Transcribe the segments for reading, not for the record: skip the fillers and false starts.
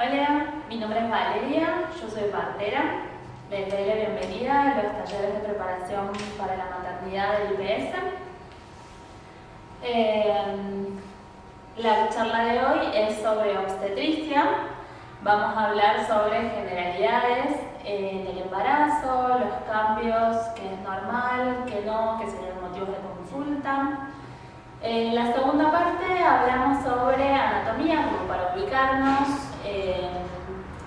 Hola, mi nombre es Valeria, yo soy partera. Les doy la bienvenida a los talleres de preparación para la maternidad del IPS. La charla de hoy es sobre obstetricia. Vamos a hablar sobre generalidades en el embarazo, los cambios, que es normal, que no, que serían motivos de consulta. En la segunda parte hablamos sobre anatomía, como para ubicarnos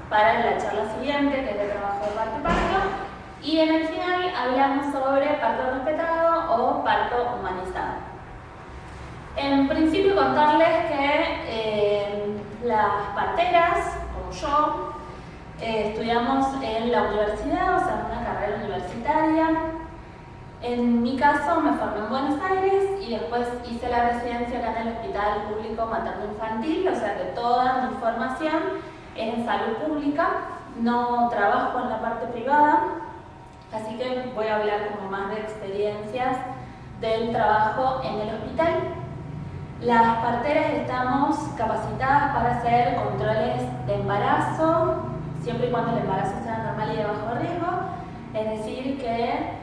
para la charla siguiente, que es de trabajo de parto y parto. Y en el final hablamos sobre parto respetado o parto humanizado. En principio contarles que las parteras, como yo, estudiamos en la universidad, o sea, una carrera universitaria. En mi caso me formé en Buenos Aires y después hice la residencia acá en el Hospital Público Materno-Infantil, o sea que toda mi formación es en salud pública, no trabajo en la parte privada, así que voy a hablar como más de experiencias del trabajo en el hospital. Las parteras estamos capacitadas para hacer controles de embarazo, siempre y cuando el embarazo sea normal y de bajo riesgo, es decir que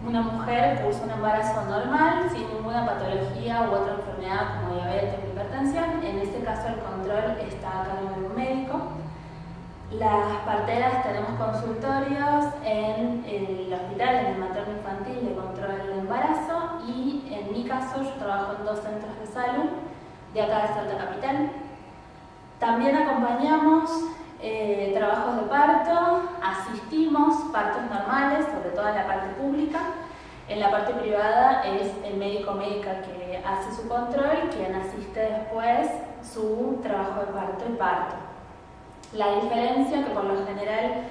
una mujer cursa un embarazo normal, sin ninguna patología u otra enfermedad como diabetes o hipertensión. En ese caso el control está a cargo de un médico. Las parteras tenemos consultorios en el hospital, en el materno infantil de control del embarazo, y en mi caso yo trabajo en 2 centros de salud de acá de Salta Capital. También acompañamos trabajos de parto, asistimos partos normales, sobre todo en la parte pública. En la parte privada es el médico o médica que hace su control, quien asiste después su trabajo de parto y parto. La diferencia, que por lo general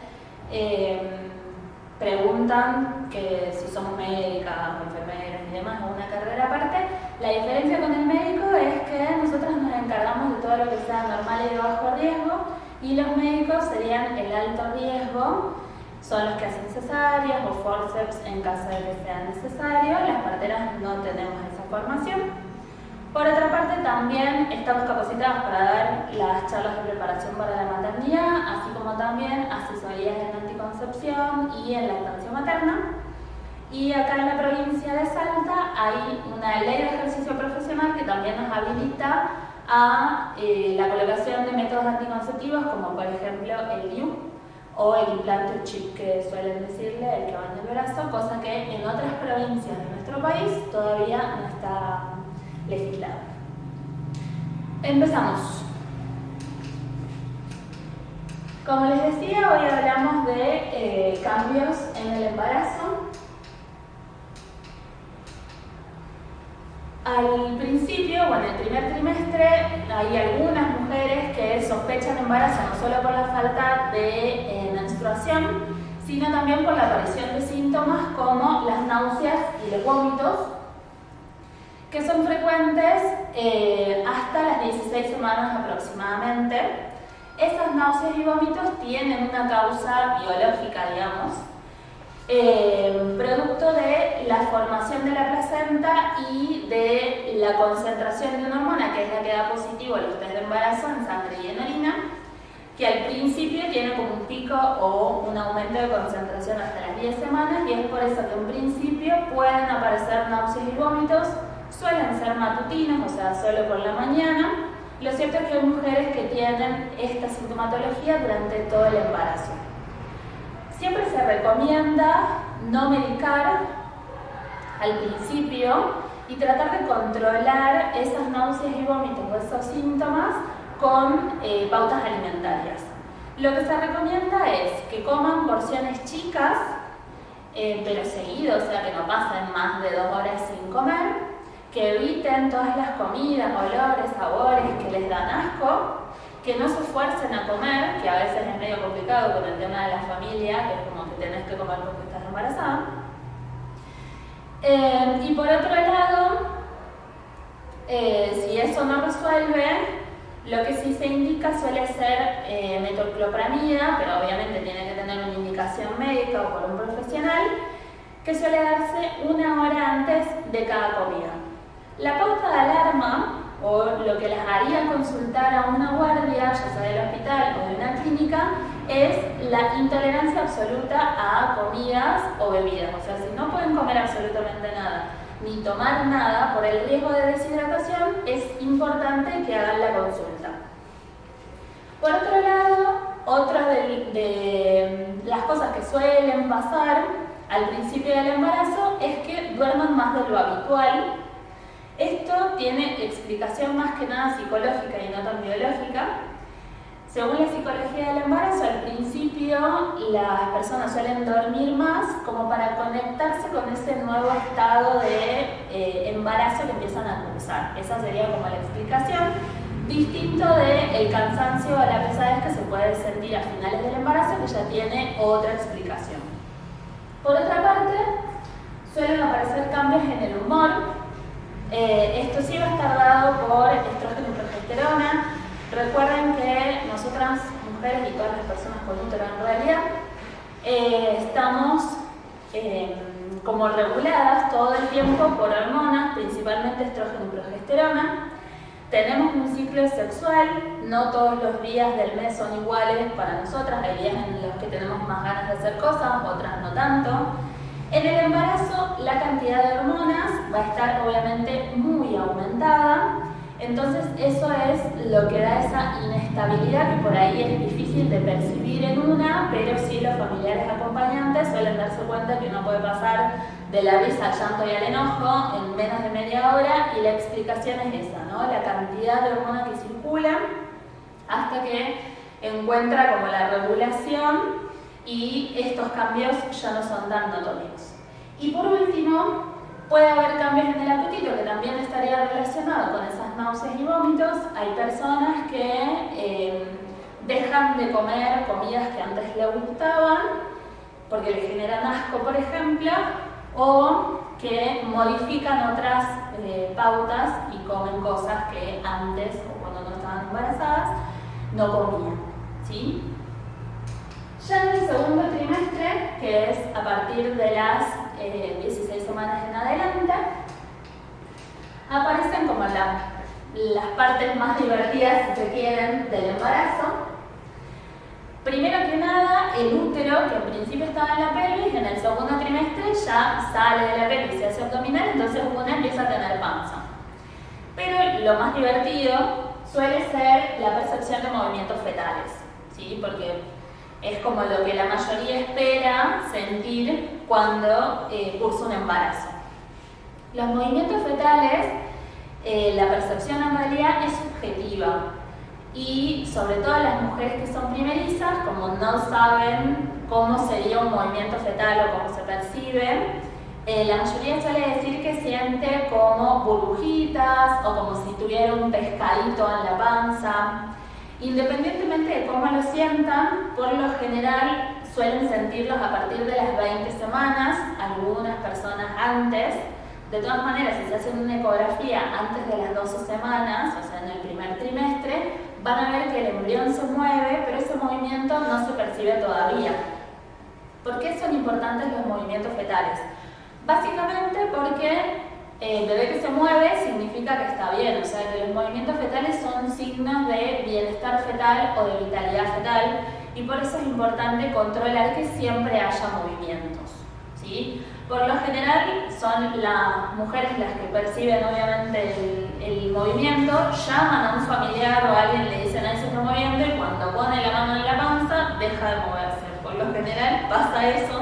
preguntan que si somos médicas o enfermeras y demás, o una carrera aparte, la diferencia con el médico es que nosotros nos encargamos de todo lo que sea normal y de bajo riesgo, y los médicos serían el alto riesgo, son los que hacen cesáreas o forceps en caso de que sea necesario. Las parteras no tenemos esa formación. Por otra parte, también estamos capacitadas para dar las charlas de preparación para la maternidad, así como también asesorías en anticoncepción y en lactancia materna. Y acá en la provincia de Salta hay una ley de ejercicio profesional que también nos habilita a la colocación de métodos anticonceptivos, como por ejemplo el DIU o el implante chip, que suelen decirle, el que va en el brazo, cosa que en otras provincias de nuestro país todavía no está legislado. Empezamos. Como les decía, hoy hablamos de cambios en el embarazo. Al principio, bueno, en el primer trimestre, hay algunas mujeres que sospechan embarazo no solo por la falta de menstruación, sino también por la aparición de síntomas como las náuseas y los vómitos, que son frecuentes hasta las 16 semanas aproximadamente. Esas náuseas y vómitos tienen una causa biológica, digamos, producto de la formación de la placenta y de la concentración de una hormona, que es la que da positivo a los test de embarazo en sangre y en orina, que al principio tiene como un pico o un aumento de concentración hasta las 10 semanas, y es por eso que en principio pueden aparecer náuseas y vómitos. Suelen ser matutinos, o sea, solo por la mañana. Lo cierto es que hay mujeres que tienen esta sintomatología durante todo el embarazo. Siempre se recomienda no medicar al principio y tratar de controlar esas náuseas y vómitos o esos síntomas con pautas alimentarias. Lo que se recomienda es que coman porciones chicas, pero seguido, o sea que no pasen más de 2 horas sin comer, que eviten todas las comidas, olores, sabores que les dan asco, que no se esfuercen a comer, que a veces es medio complicado con el tema de la familia, que es como que tenés que comer porque estás embarazada. Y por otro lado, si eso no resuelve, lo que sí se indica suele ser metoclopramida, pero obviamente tiene que tener una indicación médica o por un profesional, que suele darse 1 hora antes de cada comida. La pauta de alarma o lo que las haría consultar a una guardia, ya sea del hospital o de una clínica, es la intolerancia absoluta a comidas o bebidas. O sea, si no pueden comer absolutamente nada, ni tomar nada por el riesgo de deshidratación, es importante que hagan la consulta. Por otro lado, otra de las cosas que suelen pasar al principio del embarazo es que duerman más de lo habitual. Esto tiene explicación más que nada psicológica y no tan biológica. Según la psicología del embarazo, al principio las personas suelen dormir más como para conectarse con ese nuevo estado de embarazo que empiezan a cursar. Esa sería como la explicación, distinto del cansancio o la pesadez que se puede sentir a finales del embarazo, que ya tiene otra explicación. Por otra parte, suelen aparecer cambios en el humor. Esto sí va a estar dado por estrógeno y progesterona. Recuerden que nosotras, mujeres y todas las personas con útero en realidad, estamos como reguladas todo el tiempo por hormonas, principalmente estrógeno y progesterona. Tenemos un ciclo sexual, no todos los días del mes son iguales para nosotras, hay días en los que tenemos más ganas de hacer cosas, otras no tanto. En el embarazo la cantidad de hormonas va a estar obviamente muy aumentada, entonces eso es lo que da esa inestabilidad que por ahí es difícil de percibir en una, pero sí los familiares acompañantes suelen darse cuenta que uno puede pasar de la risa al llanto y al enojo en menos de media hora, y la explicación es esa, ¿no? La cantidad de hormonas que circulan hasta que encuentra como la regulación y estos cambios ya no son tan notorios. Y por último, puede haber cambios en el apetito que también estaría relacionado con esas náuseas y vómitos. Hay personas que dejan de comer comidas que antes les gustaban porque les generan asco, por ejemplo, o que modifican otras pautas y comen cosas que antes o cuando no estaban embarazadas no comían, ¿sí? Ya en el segundo trimestre, que es a partir de las 16 semanas en adelante, aparecen como las partes más divertidas, si se quieren, del embarazo. Primero que nada, el útero, que en principio estaba en la pelvis, en el segundo trimestre ya sale de la pelvis y se hace abdominal, entonces una empieza a tener panza. Pero lo más divertido suele ser la percepción de movimientos fetales, ¿sí? Porque es como lo que la mayoría espera sentir cuando cursa un embarazo. Los movimientos fetales, la percepción en realidad es subjetiva. Y sobre todo las mujeres que son primerizas, como no saben cómo sería un movimiento fetal o cómo se percibe, la mayoría suele decir que siente como burbujitas o como si tuviera un pescadito en la panza. Independientemente de cómo lo sientan, por lo general suelen sentirlos a partir de las 20 semanas, algunas personas antes. De todas maneras, si se hacen una ecografía antes de las 12 semanas, o sea en el primer trimestre, van a ver que el embrión se mueve, pero ese movimiento no se percibe todavía. ¿Por qué son importantes los movimientos fetales? Básicamente porque el bebé que se mueve significa que está bien, o sea que los movimientos fetales son signos de bienestar fetal o de vitalidad fetal, y por eso es importante controlar que siempre haya movimientos, ¿sí? Por lo general son las mujeres las que perciben obviamente el movimiento, llaman a un familiar o a alguien, le dicen ahí se está moviendo, y cuando pone la mano en la panza deja de moverse. Por lo general pasa eso,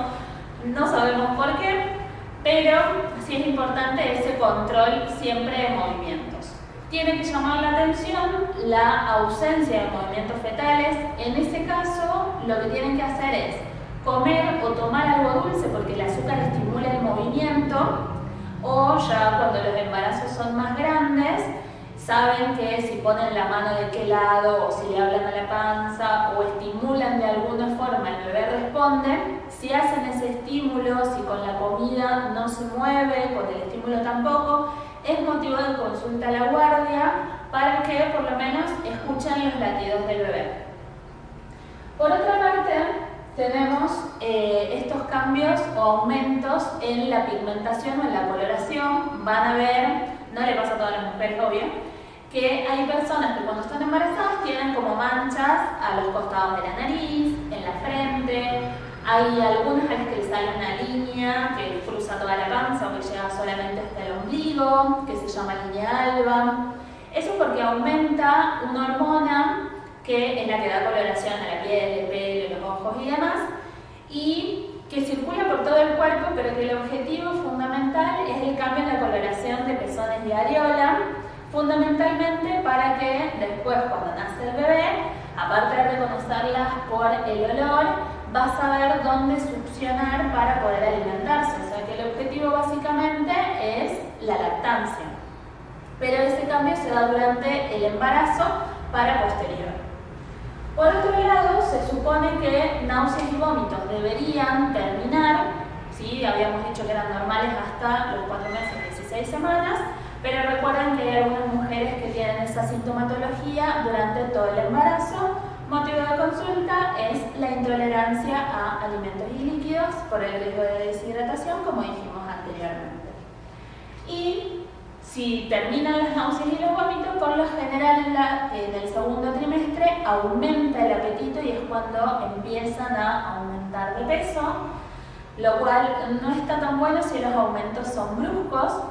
no sabemos por qué, pero sí es importante ese control siempre de movimientos. Tiene que llamar la atención la ausencia de movimientos fetales. En ese caso lo que tienen que hacer es comer o tomar algo dulce porque el azúcar estimula el movimiento, o ya cuando los embarazos son más grandes, saben que si ponen la mano de qué lado o si le hablan a la panza o estimulan de alguna forma, el bebé responde. Si hacen ese estímulo, si con la comida no se mueve, con el estímulo tampoco, es motivo de consulta a la guardia para que por lo menos escuchen los latidos del bebé. Por otra parte, tenemos estos cambios o aumentos en la pigmentación o en la coloración. Van a ver, no le pasa a todas las mujeres, obvio, que hay personas que cuando están embarazadas tienen como manchas a los costados de la nariz, en la frente. Hay algunas a las que les sale una línea que cruza toda la panza o que llega solamente hasta el ombligo, que se llama línea alba. Eso porque aumenta una hormona que es la que da coloración a la piel, el pelo, los ojos y demás, y que circula por todo el cuerpo, pero que el objetivo fundamental es el cambio en la coloración de pezones y areola, fundamentalmente para que después, cuando nace el bebé, aparte de reconocerlas por el olor, va a saber dónde succionar para poder alimentarse. O sea que el objetivo básicamente es la lactancia. Pero ese cambio se da durante el embarazo para posterior. Por otro lado, se supone que náuseas y vómitos deberían terminar, ¿sí? Habíamos dicho que eran normales hasta los 4 meses, 16 semanas, pero recuerden que hay algunas mujeres que tienen esa sintomatología durante todo el embarazo. Motivo de consulta es la intolerancia a alimentos y líquidos por el riesgo de deshidratación, como dijimos anteriormente. Y si terminan las náuseas y los vómitos, por lo general en el segundo trimestre aumenta el apetito y es cuando empiezan a aumentar de peso, lo cual no está tan bueno si los aumentos son bruscos.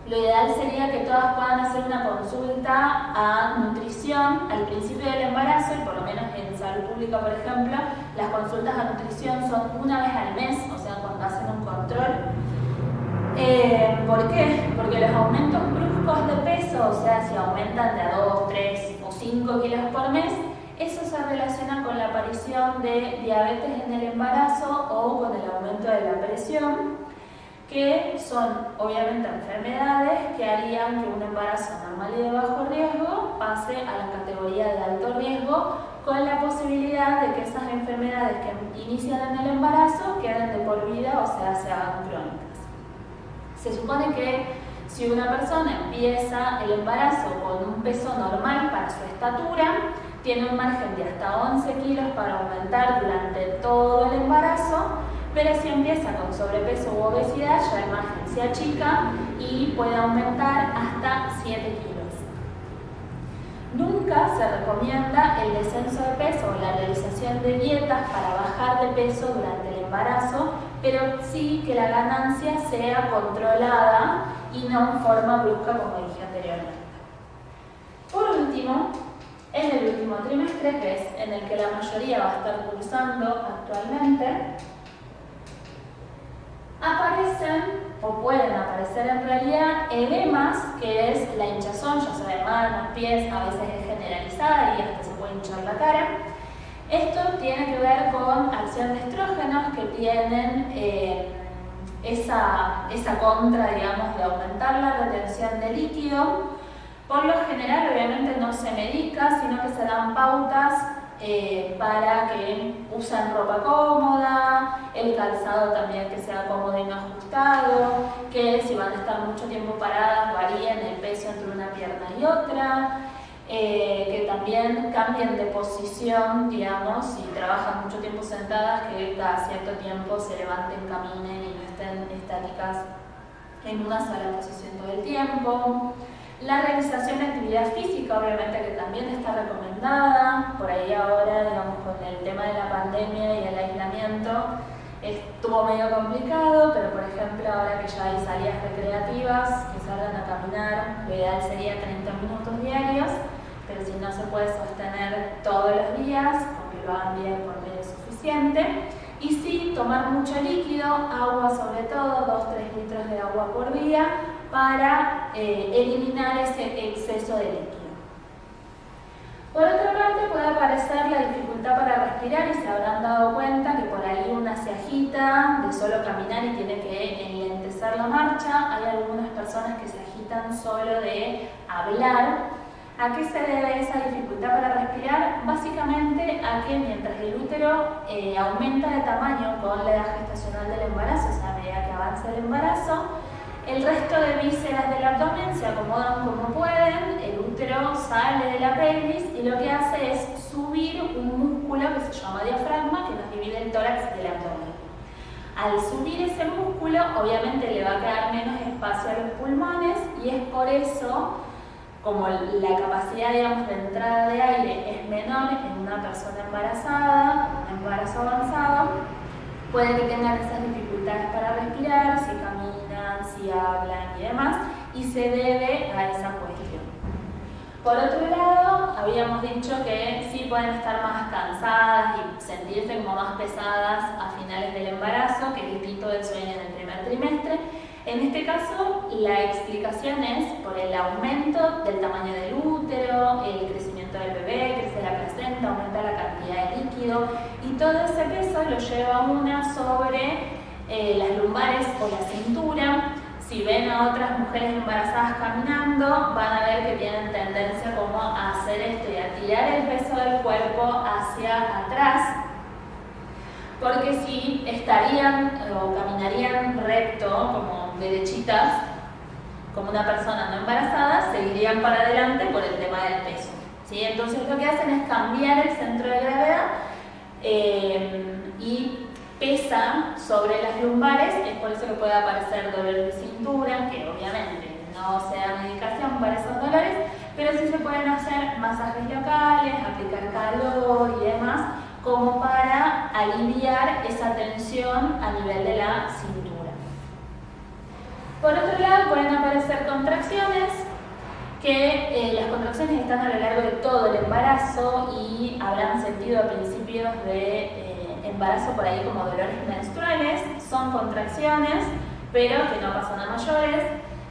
Lo ideal sería que todas puedan hacer una consulta a nutrición al principio del embarazo, y por lo menos en salud pública, por ejemplo, las consultas a nutrición son una vez al mes, o sea, cuando hacen un control. ¿Por qué? Porque los aumentos bruscos de peso, o sea, si aumentan de a 2, 3 o 5 kilos por mes, eso se relaciona con la aparición de diabetes en el embarazo o con el aumento de la presión, que son obviamente enfermedades que harían que un embarazo normal y de bajo riesgo pase a la categoría de alto riesgo, con la posibilidad de que esas enfermedades que inician en el embarazo queden de por vida, o sea, se hagan crónicas. Se supone que si una persona empieza el embarazo con un peso normal para su estatura, tiene un margen de hasta 11 kilos para aumentar durante todo el embarazo, pero si empieza con sobrepeso u obesidad, ya el margen se achica y puede aumentar hasta 7 kilos. Nunca se recomienda el descenso de peso o la realización de dietas para bajar de peso durante el embarazo, pero sí que la ganancia sea controlada y no en forma brusca, como dije anteriormente. Por último, en el último trimestre, que es en el que la mayoría va a estar cursando actualmente, aparecen o pueden aparecer en realidad edemas, que es la hinchazón, ya sea de manos, pies, a veces es generalizada y hasta se puede hinchar la cara. Esto tiene que ver con acción de estrógenos que tienen esa contra, digamos, de aumentar la retención de líquido. Por lo general, obviamente, no se medica, sino que se dan pautas para que usen ropa cómoda, el calzado también que sea cómodo y no ajustado, que si van a estar mucho tiempo paradas varíen el peso entre una pierna y otra, que también cambien de posición, digamos, si trabajan mucho tiempo sentadas, que cada cierto tiempo se levanten, caminen y no estén estáticas en una sola posición todo el tiempo. La realización de actividad física, obviamente, que también está recomendada. Por ahí ahora, digamos, con el tema de la pandemia y el aislamiento, estuvo medio complicado, pero por ejemplo, ahora que ya hay salidas recreativas, que salgan a caminar, lo ideal sería 30 minutos diarios, pero si no se puede sostener todos los días, porque lo hagan bien por medio suficiente. Y sí, tomar mucho líquido, agua sobre todo, 2-3 litros de agua por día, para eliminar ese exceso de líquido. Por otra parte, puede aparecer la dificultad para respirar y se habrán dado cuenta que por ahí una se agita de solo caminar y tiene que enlentecer la marcha. Hay algunas personas que se agitan solo de hablar. ¿A qué se debe esa dificultad para respirar? Básicamente a que mientras el útero aumenta de tamaño con la edad gestacional del embarazo, o sea, a medida que avanza el embarazo, el resto de vísceras del abdomen se acomodan como pueden, el útero sale de la pelvis y lo que hace es subir un músculo que se llama diafragma, que nos divide el tórax del abdomen. Al subir ese músculo, obviamente le va a quedar menos espacio a los pulmones y es por eso como la capacidad, digamos, de entrada de aire es menor en una persona embarazada, un embarazo avanzado, puede que tengan esas dificultades para respirar, si caminan, si hablan y demás, y se debe a esa cuestión. Por otro lado, habíamos dicho que sí pueden estar más cansadas y sentirse como más pesadas a finales del embarazo, que es distinto del sueño en el primer trimestre. En este caso, la explicación es por el aumento del tamaño del útero, el crecimiento del bebé, crece la placenta, aumenta la cantidad de líquido y todo ese peso lo lleva una sobre las lumbares o la cintura. Si ven a otras mujeres embarazadas caminando, van a ver que tienen tendencia como a hacer esto y a tirar el peso del cuerpo hacia atrás, porque si estarían o caminarían recto, como derechitas, como una persona no embarazada, seguirían para adelante por el tema del peso, ¿sí? Entonces lo que hacen es cambiar el centro de gravedad y pesa sobre las lumbares, es por eso que puede aparecer dolores de cintura, que obviamente no se da medicación para esos dolores, pero sí se pueden hacer masajes locales, aplicar calor y demás, como para aliviar esa tensión a nivel de la cintura. Por otro lado, pueden aparecer contracciones, que las contracciones están a lo largo de todo el embarazo y habrán sentido a principios de embarazo por ahí como dolores menstruales. Son contracciones, pero que no pasan a mayores.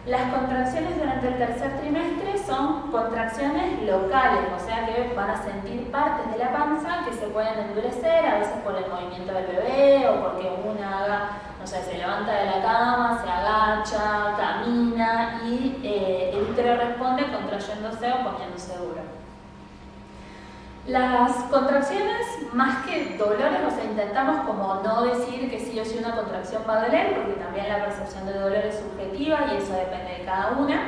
Las contracciones durante el tercer trimestre son contracciones locales, o sea que van a sentir partes de la panza que se pueden endurecer, a veces por el movimiento del bebé o porque una haga, no sé, se levanta de la cama, se agacha, camina y el útero responde contrayéndose o poniéndose duro. Las contracciones, más que dolores, o sea, intentamos como no decir que sí o sí una contracción va a doler, porque también la percepción de dolor es subjetiva y eso depende de cada una,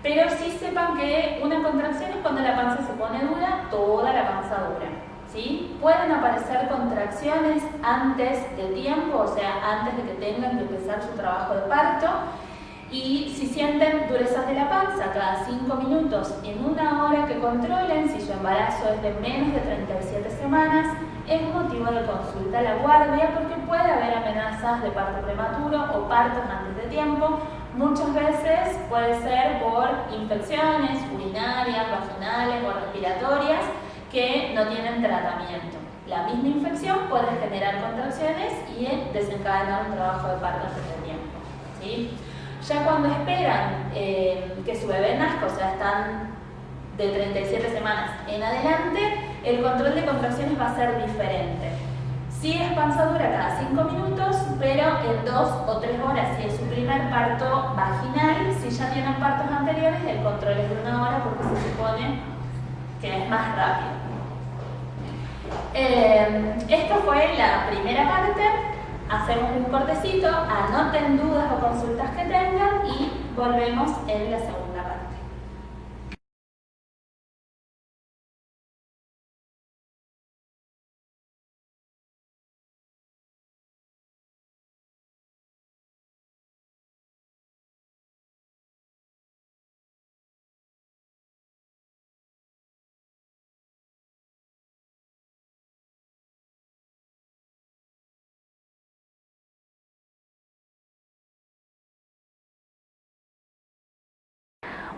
pero sí sepan que una contracción es cuando la panza se pone dura, toda la panza dura, ¿sí? Pueden aparecer contracciones antes de tiempo, o sea, antes de que tengan que empezar su trabajo de parto. Y si sienten durezas de la panza cada 5 minutos en una hora que controlen, si su embarazo es de menos de 37 semanas, es motivo de consulta a la guardia porque puede haber amenazas de parto prematuro o partos antes de tiempo. Muchas veces puede ser por infecciones urinarias, vaginales o respiratorias que no tienen tratamiento. La misma infección puede generar contracciones y desencadenar un trabajo de parto antes de tiempo, ¿sí? Ya cuando esperan que su bebé nazca, o sea, están de 37 semanas en adelante, el control de contracciones va a ser diferente. Sí es panza dura cada 5 minutos, pero en 2 o 3 horas, si es su primer parto vaginal, si ya tienen partos anteriores, el control es de 1 hora porque se supone que es más rápido. Esto fue la primera parte. Hacemos un cortecito, anoten dudas o consultas que tengan y volvemos en la segunda parte.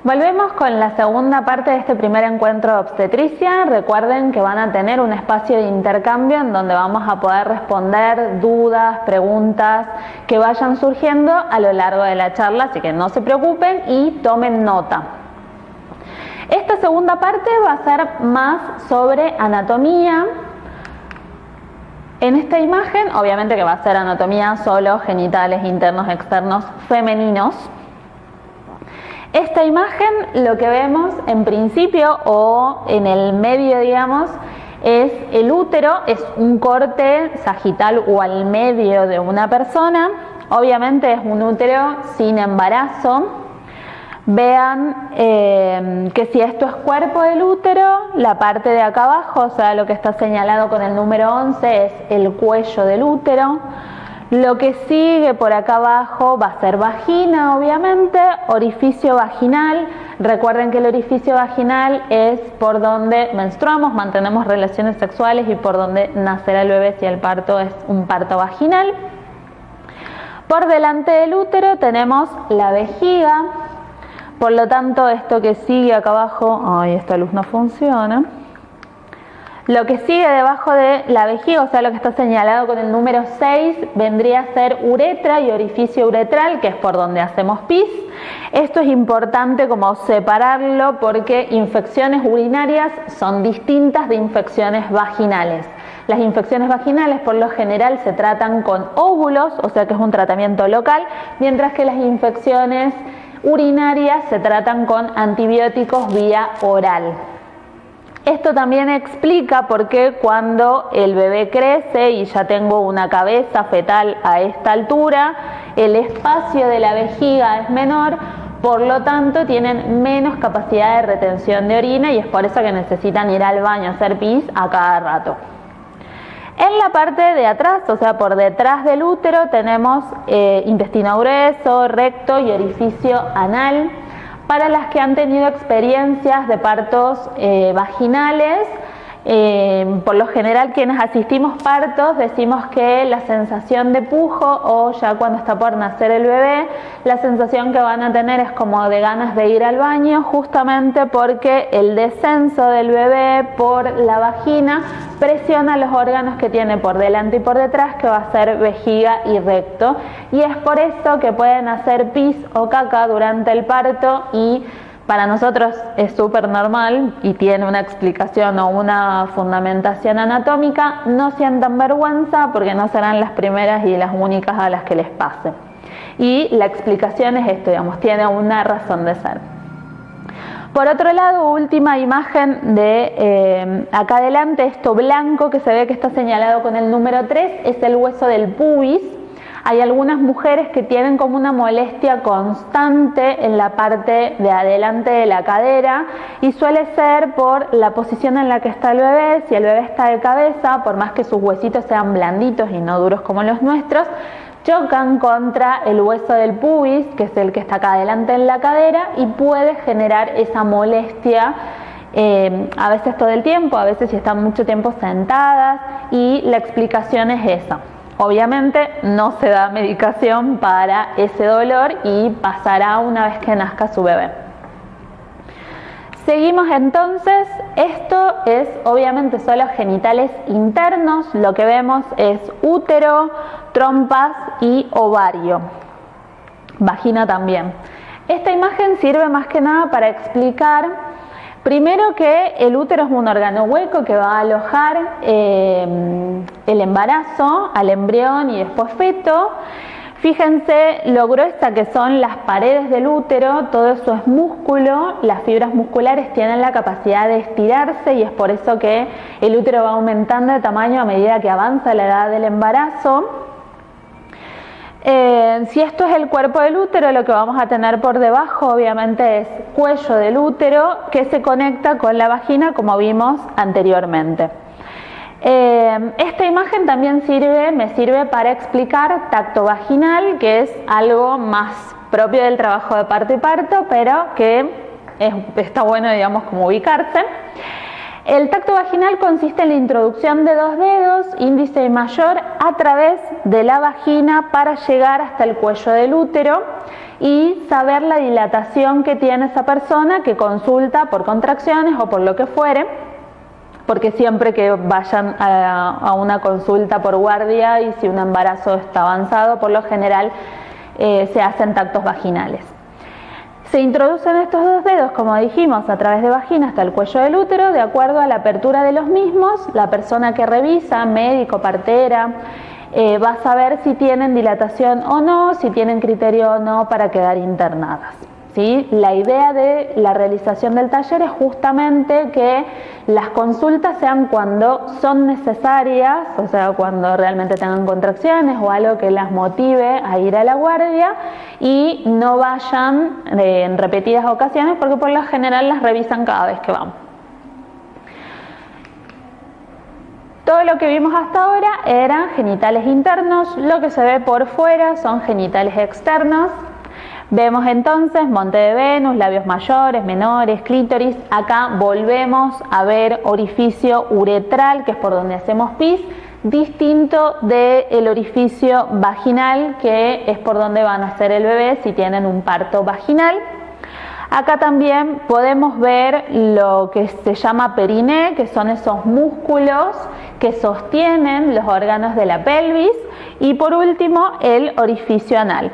Volvemos con la segunda parte de este primer encuentro de obstetricia. Recuerden que van a tener un espacio de intercambio en donde vamos a poder responder dudas, preguntas que vayan surgiendo a lo largo de la charla, así que no se preocupen y tomen nota. Esta segunda parte va a ser más sobre anatomía. En esta imagen, obviamente que va a ser anatomía solo, genitales internos, externos, femeninos. Esta imagen, lo que vemos en principio o en el medio, digamos, es el útero, es un corte sagital o al medio de una persona. Obviamente es un útero sin embarazo. Vean que si esto es cuerpo del útero, la parte de acá abajo, o sea, lo que está señalado con el número 11 es el cuello del útero. Lo que sigue por acá abajo va a ser vagina, obviamente, orificio vaginal. Recuerden que el orificio vaginal es por donde menstruamos, mantenemos relaciones sexuales y por donde nacerá el bebé si el parto es un parto vaginal. Por delante del útero tenemos la vejiga, por lo tanto esto que sigue acá abajo, ay, esta luz no funciona. Lo que sigue debajo de la vejiga, o sea, lo que está señalado con el número 6, vendría a ser uretra y orificio uretral, que es por donde hacemos pis. Esto es importante como separarlo porque infecciones urinarias son distintas de infecciones vaginales. Las infecciones vaginales por lo general se tratan con óvulos, o sea que es un tratamiento local, mientras que las infecciones urinarias se tratan con antibióticos vía oral. Esto también explica por qué cuando el bebé crece y ya tengo una cabeza fetal a esta altura, el espacio de la vejiga es menor, por lo tanto tienen menos capacidad de retención de orina y es por eso que necesitan ir al baño a hacer pis a cada rato. En la parte de atrás, o sea por detrás del útero, tenemos intestino grueso, recto y orificio anal. Para las que han tenido experiencias de partos vaginales, por lo general quienes asistimos partos decimos que la sensación de pujo o ya cuando está por nacer el bebé, la sensación que van a tener es como de ganas de ir al baño, justamente porque el descenso del bebé por la vagina presiona los órganos que tiene por delante y por detrás, que va a ser vejiga y recto, y es por eso que pueden hacer pis o caca durante el parto y para nosotros es súper normal y tiene una explicación o una fundamentación anatómica. No sientan vergüenza porque no serán las primeras y las únicas a las que les pase. Y la explicación es esto, digamos, tiene una razón de ser. Por otro lado, última imagen de acá adelante, esto blanco que se ve que está señalado con el número 3, es el hueso del pubis. Hay algunas mujeres que tienen como una molestia constante en la parte de adelante de la cadera y suele ser por la posición en la que está el bebé. Si el bebé está de cabeza, por más que sus huesitos sean blanditos y no duros como los nuestros, chocan contra el hueso del pubis, que es el que está acá adelante en la cadera, y puede generar esa molestia a veces todo el tiempo, a veces si están mucho tiempo sentadas, y la explicación es esa. Obviamente no se da medicación para ese dolor y pasará una vez que nazca su bebé. Seguimos entonces, esto es obviamente solo genitales internos, lo que vemos es útero, trompas y ovario, vagina también. Esta imagen sirve más que nada para explicar primero que el útero es un órgano hueco que va a alojar el embarazo al embrión y después feto. Fíjense lo gruesa que son las paredes del útero, todo eso es músculo, las fibras musculares tienen la capacidad de estirarse y es por eso que el útero va aumentando de tamaño a medida que avanza la edad del embarazo. Si esto es el cuerpo del útero, lo que vamos a tener por debajo obviamente es cuello del útero que se conecta con la vagina como vimos anteriormente. Esta imagen también me sirve para explicar tacto vaginal, que es algo más propio del trabajo de parto y parto, pero que está bueno, digamos, como ubicarse. El tacto vaginal consiste en la introducción de dos dedos, índice y mayor, a través de la vagina para llegar hasta el cuello del útero y saber la dilatación que tiene esa persona que consulta por contracciones o por lo que fuere, porque siempre que vayan a una consulta por guardia y si un embarazo está avanzado, por lo general se hacen tactos vaginales. Se introducen estos dos dedos, como dijimos, a través de vagina hasta el cuello del útero, de acuerdo a la apertura de los mismos. La persona que revisa, médico, partera, va a saber si tienen dilatación o no, si tienen criterio o no para quedar internadas. ¿Sí? La idea de la realización del taller es justamente que las consultas sean cuando son necesarias, o sea, cuando realmente tengan contracciones o algo que las motive a ir a la guardia y no vayan en repetidas ocasiones porque por lo general las revisan cada vez que van. Todo lo que vimos hasta ahora eran genitales internos, lo que se ve por fuera son genitales externos. Vemos entonces monte de Venus, labios mayores, menores, clítoris. Acá volvemos a ver orificio uretral, que es por donde hacemos pis, distinto del orificio vaginal, que es por donde van a nacer el bebé si tienen un parto vaginal. Acá también podemos ver lo que se llama periné, que son esos músculos que sostienen los órganos de la pelvis, y por último el orificio anal.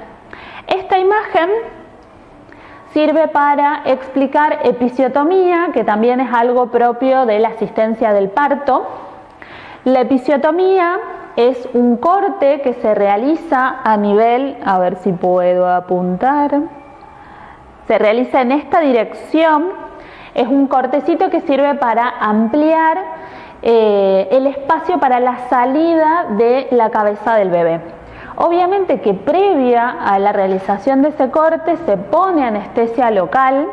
Esta imagen sirve para explicar episiotomía, que también es algo propio de la asistencia del parto. La episiotomía es un corte que se realiza a nivel, a ver si puedo apuntar, se realiza en esta dirección. Es un cortecito que sirve para ampliar el espacio para la salida de la cabeza del bebé. Obviamente que previa a la realización de ese corte se pone anestesia local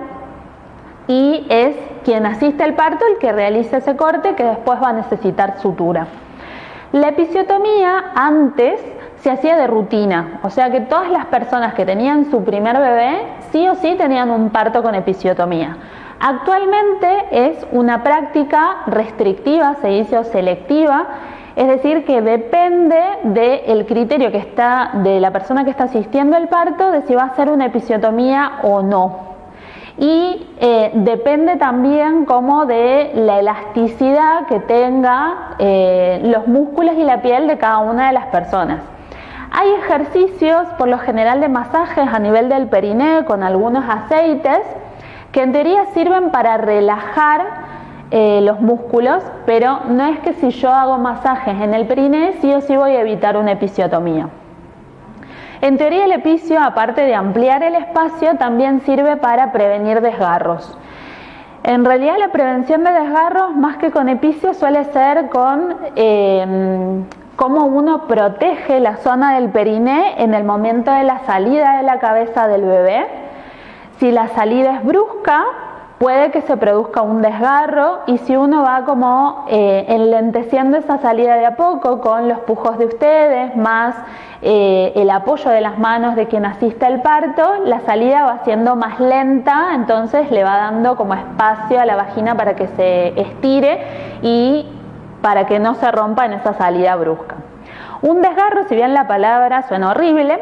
y es quien asiste al parto el que realiza ese corte, que después va a necesitar sutura. La episiotomía antes se hacía de rutina, o sea que todas las personas que tenían su primer bebé sí o sí tenían un parto con episiotomía. Actualmente es una práctica restrictiva, se dice, o selectiva, es decir, que depende del criterio que está de la persona que está asistiendo al parto de si va a hacer una episiotomía o no. Y depende también como de la elasticidad que tenga los músculos y la piel de cada una de las personas. Hay ejercicios, por lo general de masajes a nivel del periné con algunos aceites, que en teoría sirven para relajar los músculos, pero no es que si yo hago masajes en el periné sí o sí voy a evitar una episiotomía. En teoría el epicio, aparte de ampliar el espacio, también sirve para prevenir desgarros. En realidad la prevención de desgarros, más que con epicio, suele ser con cómo uno protege la zona del periné en el momento de la salida de la cabeza del bebé. Si la salida es brusca, puede que se produzca un desgarro, y si uno va como enlenteciendo esa salida de a poco con los pujos de ustedes, más el apoyo de las manos de quien asiste al parto, la salida va siendo más lenta, entonces le va dando como espacio a la vagina para que se estire y para que no se rompa en esa salida brusca. Un desgarro, si bien la palabra suena horrible,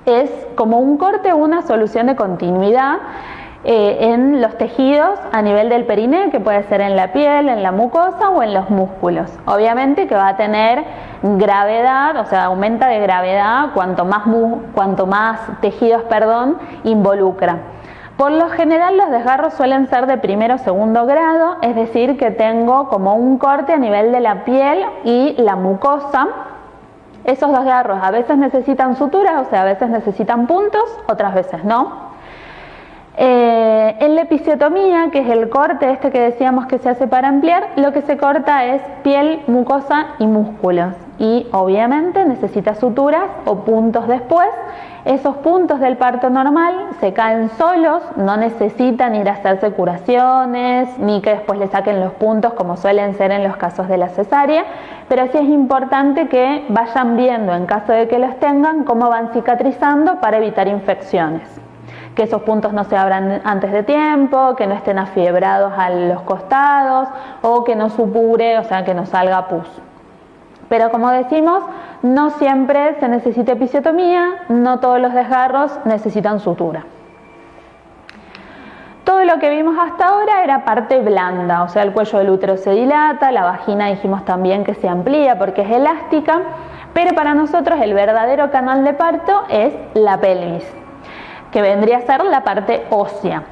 es como un corte o una solución de continuidad en los tejidos a nivel del periné, que puede ser en la piel, en la mucosa o en los músculos. Obviamente que va a tener gravedad, o sea, aumenta de gravedad cuanto más tejidos, involucra. Por lo general los desgarros suelen ser de primero o segundo grado, es decir, que tengo como un corte a nivel de la piel y la mucosa. Esos desgarros a veces necesitan suturas, o sea, a veces necesitan puntos, otras veces no. En la episiotomía, que es el corte este que decíamos que se hace para ampliar, lo que se corta es piel, mucosa y músculos, y obviamente necesita suturas o puntos después. Esos puntos del parto normal se caen solos, no necesitan ir a hacerse curaciones ni que después le saquen los puntos como suelen ser en los casos de la cesárea, pero sí es importante que vayan viendo, en caso de que los tengan, cómo van cicatrizando para evitar infecciones. Que esos puntos no se abran antes de tiempo, que no estén afiebrados a los costados o que no supure, o sea, que no salga pus. Pero como decimos, no siempre se necesita episiotomía, no todos los desgarros necesitan sutura. Todo lo que vimos hasta ahora era parte blanda, o sea, el cuello del útero se dilata, la vagina dijimos también que se amplía porque es elástica, pero para nosotros el verdadero canal de parto es la pelvis, que vendría a ser la parte ósea.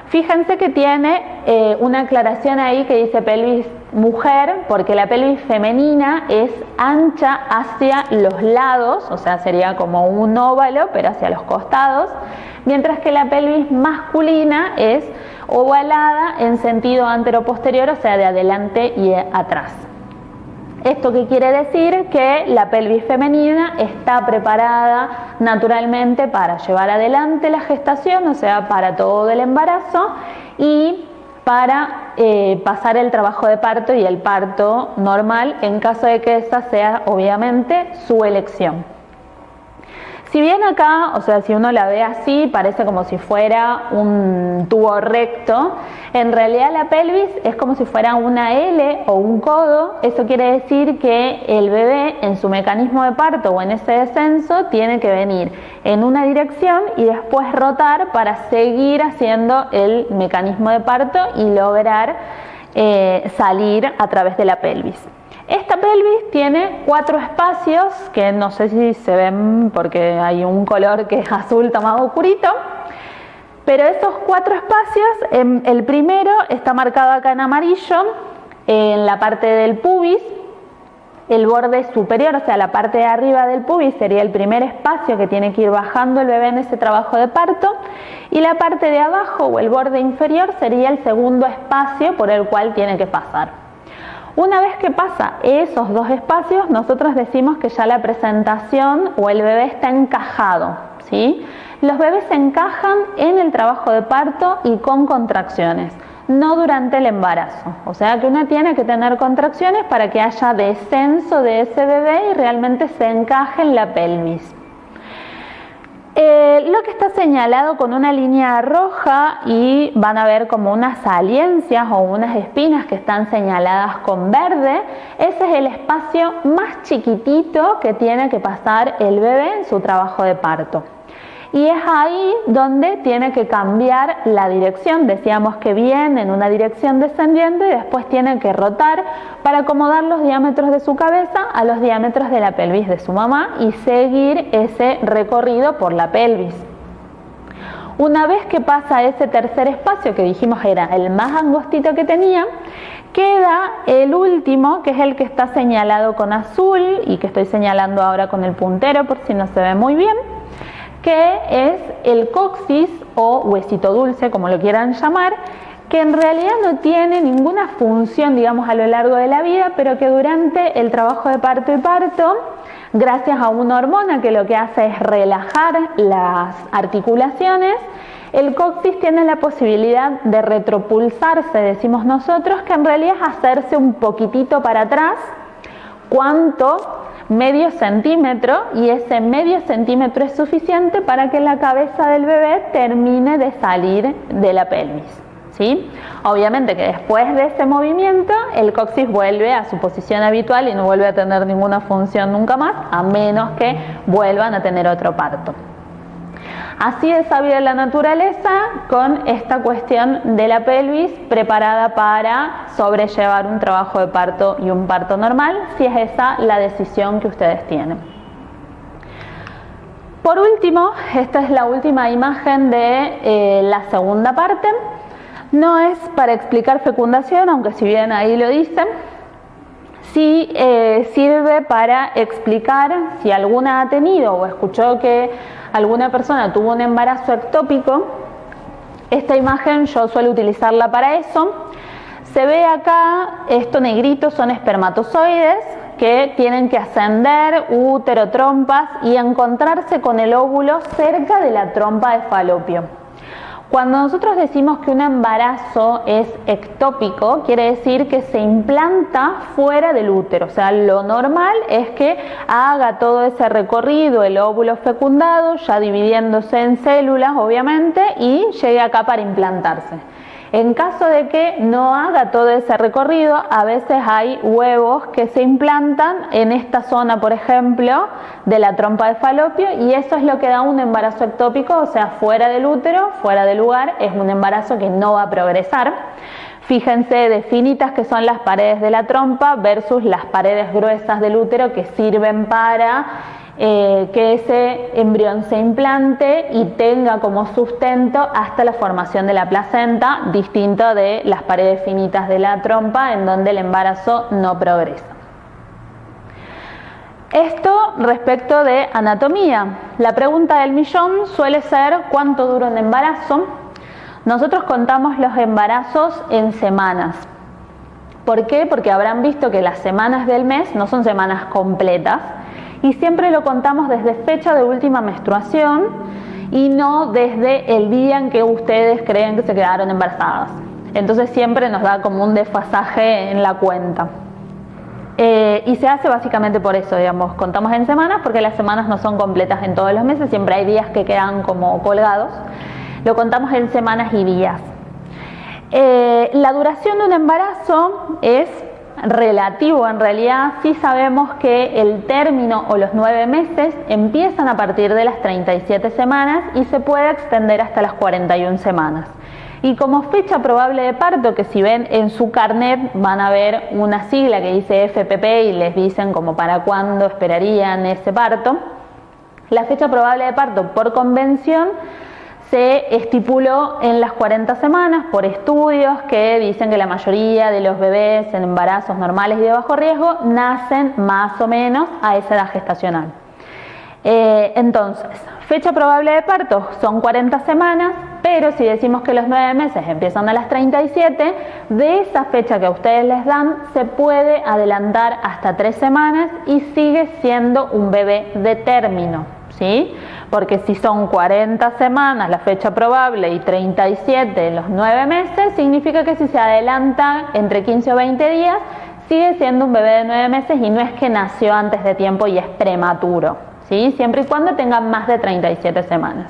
Fíjense que tiene una aclaración ahí que dice pelvis mujer, porque la pelvis femenina es ancha hacia los lados, o sea, sería como un óvalo, pero hacia los costados, mientras que la pelvis masculina es ovalada en sentido antero-posterior, o sea, de adelante y atrás. ¿Esto qué quiere decir? Que la pelvis femenina está preparada naturalmente para llevar adelante la gestación, o sea, para todo el embarazo, y para pasar el trabajo de parto y el parto normal, en caso de que esa sea obviamente su elección. Si bien acá, o sea, si uno la ve así, parece como si fuera un tubo recto, en realidad la pelvis es como si fuera una L o un codo. Eso quiere decir que el bebé en su mecanismo de parto o en ese descenso tiene que venir en una dirección y después rotar para seguir haciendo el mecanismo de parto y lograr salir a través de la pelvis. Esta pelvis tiene 4 espacios que no sé si se ven porque hay un color que es azul más oscurito, pero esos 4 espacios, el primero está marcado acá en amarillo, en la parte del pubis. El borde superior, o sea la parte de arriba del pubis, sería el primer espacio que tiene que ir bajando el bebé en ese trabajo de parto, y la parte de abajo o el borde inferior sería el segundo espacio por el cual tiene que pasar. Una vez que pasa esos 2 espacios, nosotros decimos que ya la presentación o el bebé está encajado, ¿sí? Los bebés se encajan en el trabajo de parto y con contracciones, no durante el embarazo. O sea que uno tiene que tener contracciones para que haya descenso de ese bebé y realmente se encaje en la pelvis. Lo que está señalado con una línea roja y van a ver como unas saliencias o unas espinas que están señaladas con verde, ese es el espacio más chiquitito que tiene que pasar el bebé en su trabajo de parto. Y es ahí donde tiene que cambiar la dirección. Decíamos que viene en una dirección descendiente y después tiene que rotar para acomodar los diámetros de su cabeza a los diámetros de la pelvis de su mamá y seguir ese recorrido por la pelvis. Una vez que pasa ese tercer espacio, que dijimos era el más angostito que tenía, queda el último, que es el que está señalado con azul y que estoy señalando ahora con el puntero por si no se ve muy bien, que es el coxis o huesito dulce, como lo quieran llamar, que en realidad no tiene ninguna función, digamos, a lo largo de la vida, pero que durante el trabajo de parto y parto, gracias a una hormona que lo que hace es relajar las articulaciones, el coxis tiene la posibilidad de retropulsarse, decimos nosotros, que en realidad es hacerse un poquitito para atrás. ¿Cuánto? Medio centímetro, y ese medio centímetro es suficiente para que la cabeza del bebé termine de salir de la pelvis, ¿sí? Obviamente que después de ese movimiento el coxis vuelve a su posición habitual y no vuelve a tener ninguna función nunca más, a menos que vuelvan a tener otro parto. Así es sabida la naturaleza con esta cuestión de la pelvis preparada para sobrellevar un trabajo de parto y un parto normal, si es esa la decisión que ustedes tienen. Por último, esta es la última imagen de la segunda parte. No es para explicar fecundación, aunque si bien ahí lo dice, sí sirve para explicar si alguna ha tenido o escuchó que alguna persona tuvo un embarazo ectópico. Esta imagen yo suelo utilizarla para eso. Se ve acá, esto negrito son espermatozoides que tienen que ascender útero, trompas y encontrarse con el óvulo cerca de la trompa de falopio. Cuando nosotros decimos que un embarazo es ectópico, quiere decir que se implanta fuera del útero. O sea, lo normal es que haga todo ese recorrido el óvulo fecundado, ya dividiéndose en células, obviamente, y llegue acá para implantarse. En caso de que no haga todo ese recorrido, a veces hay huevos que se implantan en esta zona, por ejemplo, de la trompa de falopio, y eso es lo que da un embarazo ectópico, o sea, fuera del útero, fuera del lugar, es un embarazo que no va a progresar. Fíjense de finitas que son las paredes de la trompa versus las paredes gruesas del útero que sirven para que ese embrión se implante y tenga como sustento hasta la formación de la placenta, distinto de las paredes finitas de la trompa en donde el embarazo no progresa. Esto respecto de anatomía. La pregunta del millón suele ser ¿cuánto dura un embarazo? Nosotros contamos los embarazos en semanas. ¿Por qué? Porque habrán visto que las semanas del mes no son semanas completas, y siempre lo contamos desde fecha de última menstruación y no desde el día en que ustedes creen que se quedaron embarazadas. entonces siempre nos da como un desfasaje en la cuenta. Y se hace básicamente por eso, digamos, contamos en semanas porque las semanas no son completas en todos los meses, siempre hay días que quedan como colgados, lo contamos en semanas y días. La duración de un embarazo es relativo, en realidad sí sabemos que el término o los 9 meses empiezan a partir de las 37 semanas y se puede extender hasta las 41 semanas. Y como fecha probable de parto, que si ven en su carnet van a ver una sigla que dice FPP y les dicen como para cuándo esperarían ese parto, la fecha probable de parto por convención se estipuló en las 40 semanas por estudios que dicen que la mayoría de los bebés en embarazos normales y de bajo riesgo nacen más o menos a esa edad gestacional. Entonces, fecha probable de parto son 40 semanas, pero si decimos que los 9 meses empiezan a las 37, de esa fecha que a ustedes les dan se puede adelantar hasta 3 semanas y sigue siendo un bebé de término, ¿sí? Porque si son 40 semanas la fecha probable y 37 los 9 meses, significa que si se adelanta entre 15 o 20 días, sigue siendo un bebé de 9 meses y no es que nació antes de tiempo y es prematuro, ¿sí? Siempre y cuando tengan más de 37 semanas.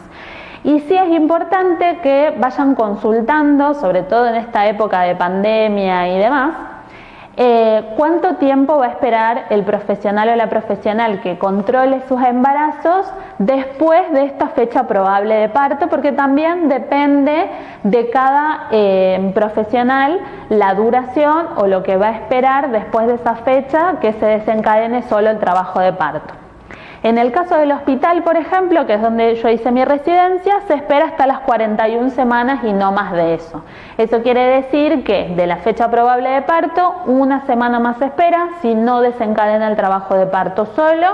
Y sí es importante que vayan consultando, sobre todo en esta época de pandemia y demás, cuánto tiempo va a esperar el profesional o la profesional que controle sus embarazos después de esta fecha probable de parto, porque también depende de cada profesional la duración o lo que va a esperar después de esa fecha que se desencadene solo el trabajo de parto. En el caso del hospital, por ejemplo, que es donde yo hice mi residencia, se espera hasta las 41 semanas y no más de eso. Eso quiere decir que de la fecha probable de parto, una semana más se espera, si no desencadena el trabajo de parto solo,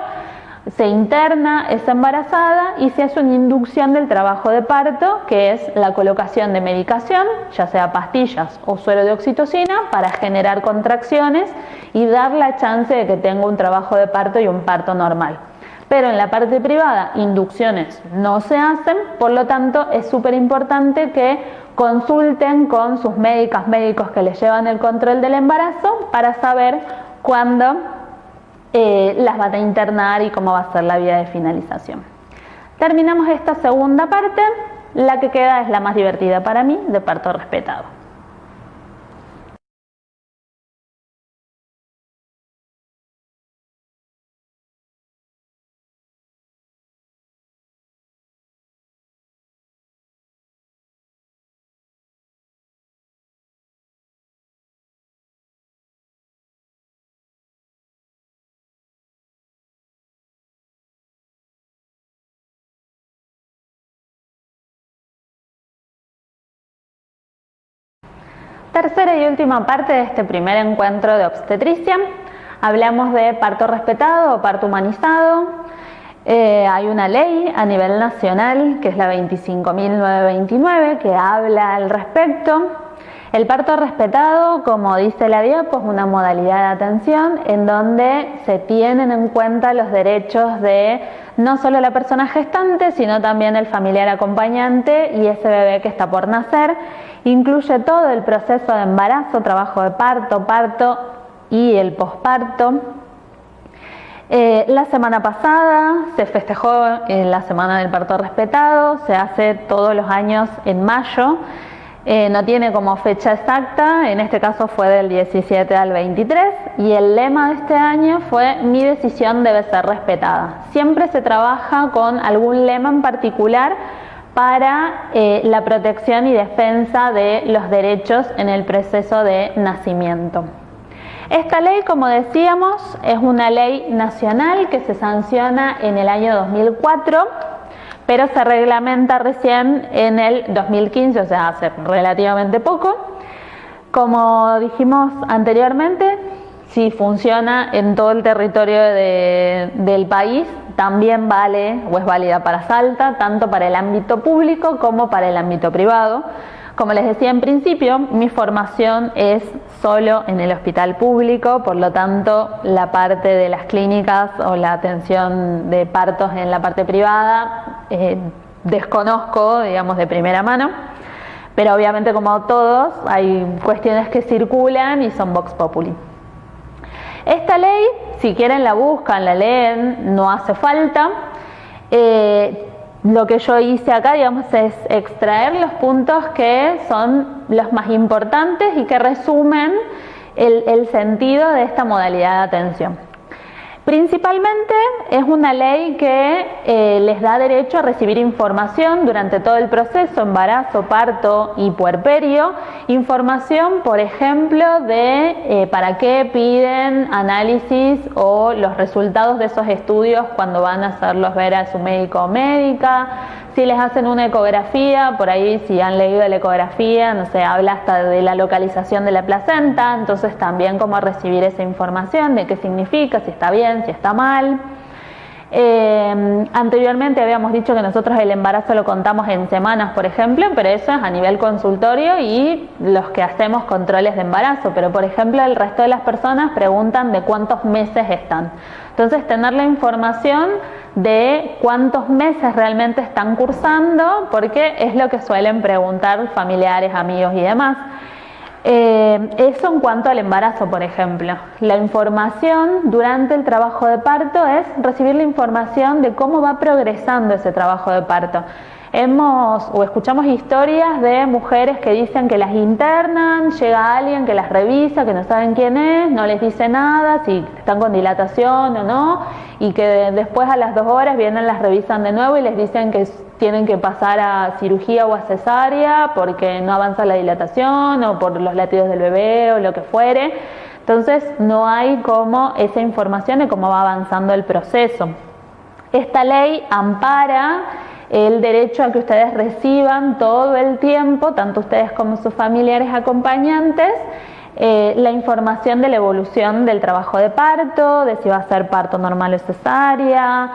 se interna esa embarazada y se hace una inducción del trabajo de parto, que es la colocación de medicación, ya sea pastillas o suero de oxitocina, para generar contracciones y dar la chance de que tenga un trabajo de parto y un parto normal. Pero en la parte privada inducciones no se hacen, por lo tanto es súper importante que consulten con sus médicos que les llevan el control del embarazo para saber cuándo las van a internar y cómo va a ser la vía de finalización. Terminamos esta segunda parte, la que queda es la más divertida para mí, de parto respetado. Tercera y última parte de este primer encuentro de obstetricia. Hablamos de parto respetado o parto humanizado. Hay una ley a nivel nacional que es la 25.929 que habla al respecto. El parto respetado, como dice la diapo, es una modalidad de atención en donde se tienen en cuenta los derechos de no solo la persona gestante, sino también el familiar acompañante y ese bebé que está por nacer. Incluye todo el proceso de embarazo, trabajo de parto, parto y el posparto. La semana pasada se festejó la semana del parto respetado, se hace todos los años en mayo. No tiene como fecha exacta, en este caso fue del 17 al 23 y el lema de este año fue "Mi decisión debe ser respetada". Siempre se trabaja con algún lema en particular para la protección y defensa de los derechos en el proceso de nacimiento. Esta ley, como decíamos, es una ley nacional que se sanciona en el año 2004, pero se reglamenta recién en el 2015, o sea, hace relativamente poco. Como dijimos anteriormente, si funciona en todo el territorio del país, también vale o es válida para Salta, tanto para el ámbito público como para el ámbito privado. Como les decía en principio, mi formación es solo en el hospital público, por lo tanto la parte de las clínicas o la atención de partos en la parte privada desconozco, digamos, de primera mano. Pero obviamente, como todos, hay cuestiones que circulan y son vox populi. Esta ley, si quieren la buscan, la leen, no hace falta. Lo que yo hice acá, digamos, es extraer los puntos que son los más importantes y que resumen el sentido de esta modalidad de atención. Principalmente es una ley que les da derecho a recibir información durante todo el proceso, embarazo, parto y puerperio. Información, por ejemplo, de para qué piden análisis o los resultados de esos estudios cuando van a hacerlos ver a su médico o médica. Si les hacen una ecografía, por ahí si han leído la ecografía, no sé, habla hasta de la localización de la placenta, entonces también cómo recibir esa información, de qué significa, si está bien, si está mal. Anteriormente habíamos dicho que nosotros el embarazo lo contamos en semanas, por ejemplo, pero eso es a nivel consultorio y los que hacemos controles de embarazo, pero por ejemplo el resto de las personas preguntan de cuántos meses están. Entonces tener la información de cuántos meses realmente están cursando, porque es lo que suelen preguntar familiares, amigos y demás. Eso en cuanto al embarazo, por ejemplo. La información durante el trabajo de parto es recibir la información de cómo va progresando ese trabajo de parto. Escuchamos historias de mujeres que dicen que las internan, llega alguien que las revisa, que no saben quién es, no les dice nada, si están con dilatación o no, y que después a las 2 horas vienen, las revisan de nuevo y les dicen que tienen que pasar a cirugía o a cesárea porque no avanza la dilatación o por los latidos del bebé o lo que fuere. Entonces no hay como esa información de cómo va avanzando el proceso. Esta ley ampara el derecho a que ustedes reciban todo el tiempo, tanto ustedes como sus familiares acompañantes, la información de la evolución del trabajo de parto, de si va a ser parto normal o cesárea.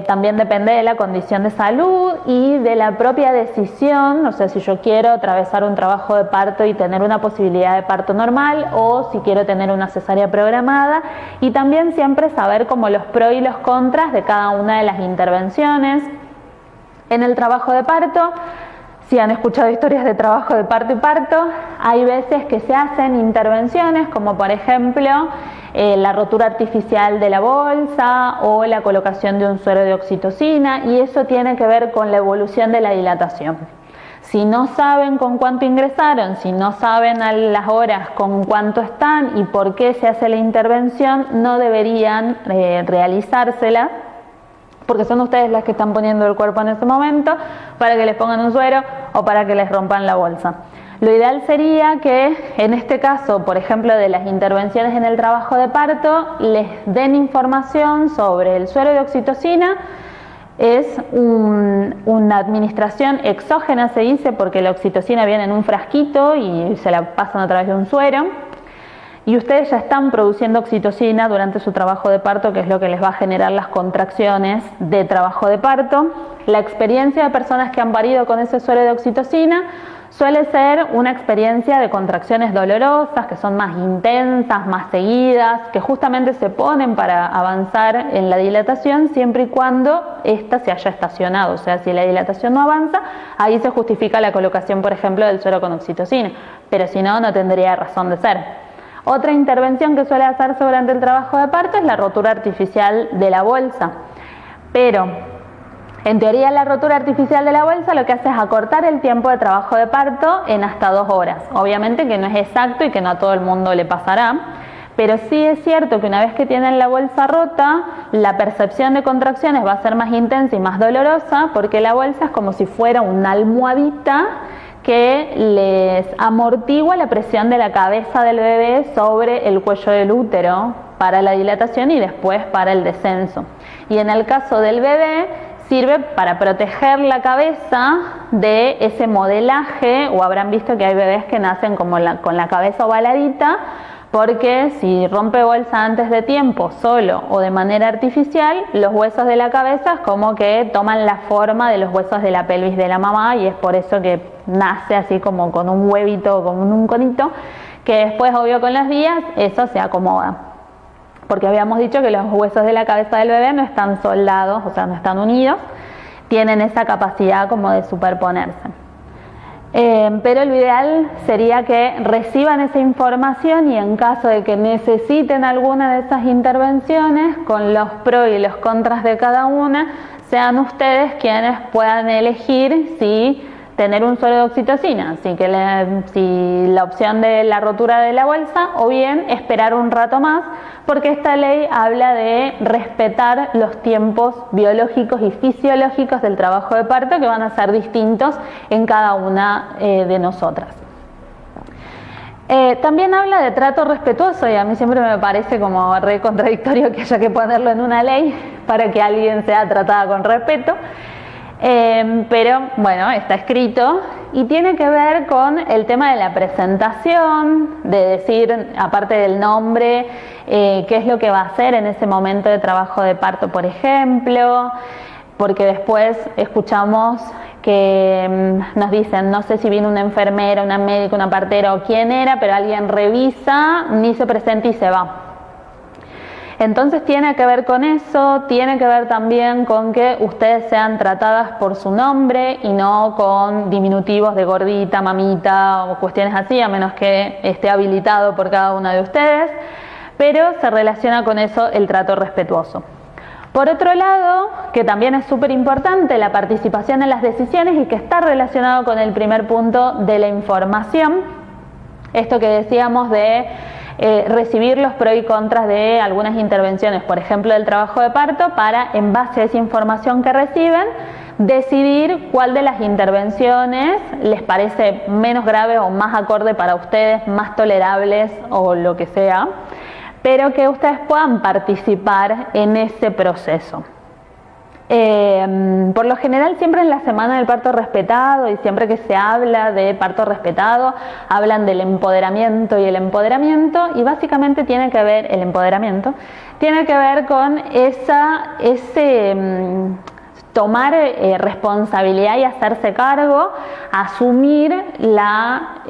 También depende de la condición de salud y de la propia decisión, o sea, si yo quiero atravesar un trabajo de parto y tener una posibilidad de parto normal o si quiero tener una cesárea programada, y también siempre saber como los pros y los contras de cada una de las intervenciones. En el trabajo de parto, si han escuchado historias de trabajo de parto y parto, hay veces que se hacen intervenciones como por ejemplo la rotura artificial de la bolsa o la colocación de un suero de oxitocina, y eso tiene que ver con la evolución de la dilatación. Si no saben con cuánto ingresaron, si no saben a las horas con cuánto están y por qué se hace la intervención, no deberían realizársela, porque son ustedes las que están poniendo el cuerpo en ese momento para que les pongan un suero o para que les rompan la bolsa. Lo ideal sería que en este caso, por ejemplo, de las intervenciones en el trabajo de parto, les den información sobre el suero de oxitocina. Es una administración exógena, se dice, porque la oxitocina viene en un frasquito y se la pasan a través de un suero. Y ustedes ya están produciendo oxitocina durante su trabajo de parto, que es lo que les va a generar las contracciones de trabajo de parto. La experiencia de personas que han parido con ese suero de oxitocina suele ser una experiencia de contracciones dolorosas, que son más intensas, más seguidas, que justamente se ponen para avanzar en la dilatación siempre y cuando ésta se haya estacionado. O sea, si la dilatación no avanza, ahí se justifica la colocación, por ejemplo, del suero con oxitocina, pero si no, no tendría razón de ser. Otra intervención que suele hacerse durante el trabajo de parto es la rotura artificial de la bolsa, pero en teoría la rotura artificial de la bolsa lo que hace es acortar el tiempo de trabajo de parto en hasta 2 horas. Obviamente que no es exacto y que no a todo el mundo le pasará, pero sí es cierto que una vez que tienen la bolsa rota, la percepción de contracciones va a ser más intensa y más dolorosa, porque la bolsa es como si fuera una almohadita que les amortigua la presión de la cabeza del bebé sobre el cuello del útero para la dilatación y después para el descenso. Y en el caso del bebé sirve para proteger la cabeza de ese modelaje, o habrán visto que hay bebés que nacen como con la cabeza ovaladita, porque si rompe bolsa antes de tiempo, solo o de manera artificial, los huesos de la cabeza es como que toman la forma de los huesos de la pelvis de la mamá, y es por eso que nace así como con un huevito, como un conito, que después, obvio, con los días, eso se acomoda. Porque habíamos dicho que los huesos de la cabeza del bebé no están soldados, o sea, no están unidos, tienen esa capacidad como de superponerse. Pero lo ideal sería que reciban esa información y en caso de que necesiten alguna de esas intervenciones, con los pros y los contras de cada una, sean ustedes quienes puedan elegir si tener un suero de oxitocina, si la opción de la rotura de la bolsa, o bien esperar un rato más, porque esta ley habla de respetar los tiempos biológicos y fisiológicos del trabajo de parto, que van a ser distintos en cada una de nosotras. También habla de trato respetuoso, y a mí siempre me parece como re contradictorio que haya que ponerlo en una ley para que alguien sea tratada con respeto. Pero bueno, está escrito y tiene que ver con el tema de la presentación, de decir, aparte del nombre, qué es lo que va a hacer en ese momento de trabajo de parto, por ejemplo, porque después escuchamos que nos dicen, no sé si vino una enfermera, una médica, una partera o quién era, pero alguien revisa, ni se presenta y se va. Entonces tiene que ver con eso, tiene que ver también con que ustedes sean tratadas por su nombre y no con diminutivos de gordita, mamita o cuestiones así, a menos que esté habilitado por cada una de ustedes, pero se relaciona con eso el trato respetuoso. Por otro lado, que también es súper importante, la participación en las decisiones y que está relacionado con el primer punto de la información, esto que decíamos de recibir los pros y contras de algunas intervenciones, por ejemplo del trabajo de parto, para, en base a esa información que reciben, decidir cuál de las intervenciones les parece menos grave o más acorde para ustedes, más tolerables o lo que sea, pero que ustedes puedan participar en ese proceso. Por lo general, siempre en la semana del parto respetado y siempre que se habla de parto respetado, hablan del empoderamiento y y básicamente tiene que ver, el empoderamiento, tiene que ver con tomar responsabilidad y hacerse cargo, asumir la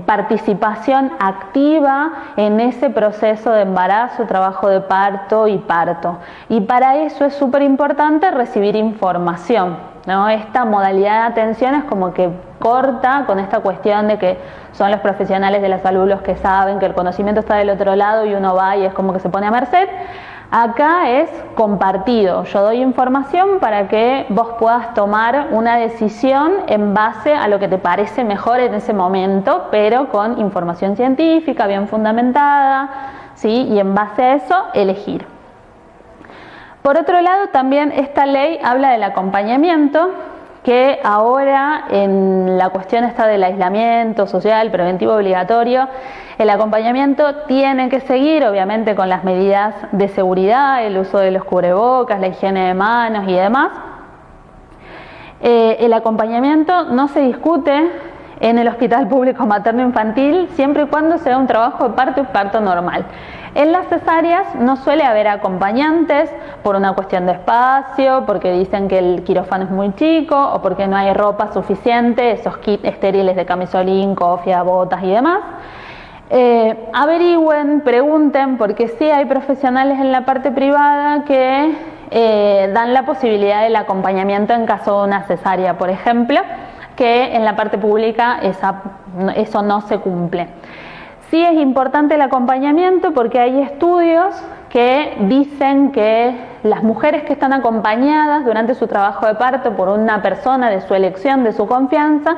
participación activa en ese proceso de embarazo, trabajo de parto y parto. Y para eso es súper importante recibir información, ¿no? Esta modalidad de atención es como que corta con esta cuestión de que son los profesionales de la salud los que saben que el conocimiento está del otro lado y uno va y es como que se pone a merced. Acá es compartido, yo doy información para que vos puedas tomar una decisión en base a lo que te parece mejor en ese momento, pero con información científica, bien fundamentada, ¿sí? Y en base a eso elegir. Por otro lado, también esta ley habla del acompañamiento, que ahora en la cuestión esta del aislamiento social, preventivo obligatorio, el acompañamiento tiene que seguir, obviamente, con las medidas de seguridad, el uso de los cubrebocas, la higiene de manos y demás. El acompañamiento no se discute en el hospital público materno-infantil siempre y cuando sea un trabajo de parto y parto normal. En las cesáreas no suele haber acompañantes por una cuestión de espacio, porque dicen que el quirófano es muy chico o porque no hay ropa suficiente, esos kits estériles de camisolín, cofia, botas y demás. Averigüen, pregunten, porque sí hay profesionales en la parte privada que dan la posibilidad del acompañamiento en caso de una cesárea, por ejemplo, que en la parte pública eso no se cumple. Sí es importante el acompañamiento porque hay estudios que dicen que las mujeres que están acompañadas durante su trabajo de parto por una persona de su elección, de su confianza,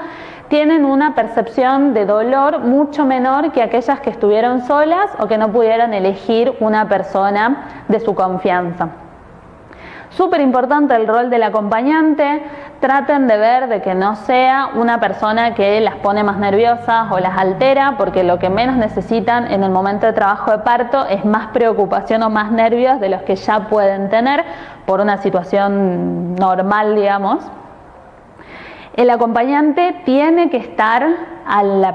tienen una percepción de dolor mucho menor que aquellas que estuvieron solas o que no pudieron elegir una persona de su confianza. Súper importante el rol del acompañante, traten de ver de que no sea una persona que las pone más nerviosas o las altera, porque lo que menos necesitan en el momento de trabajo de parto es más preocupación o más nervios de los que ya pueden tener por una situación normal, digamos. El acompañante tiene que estar a la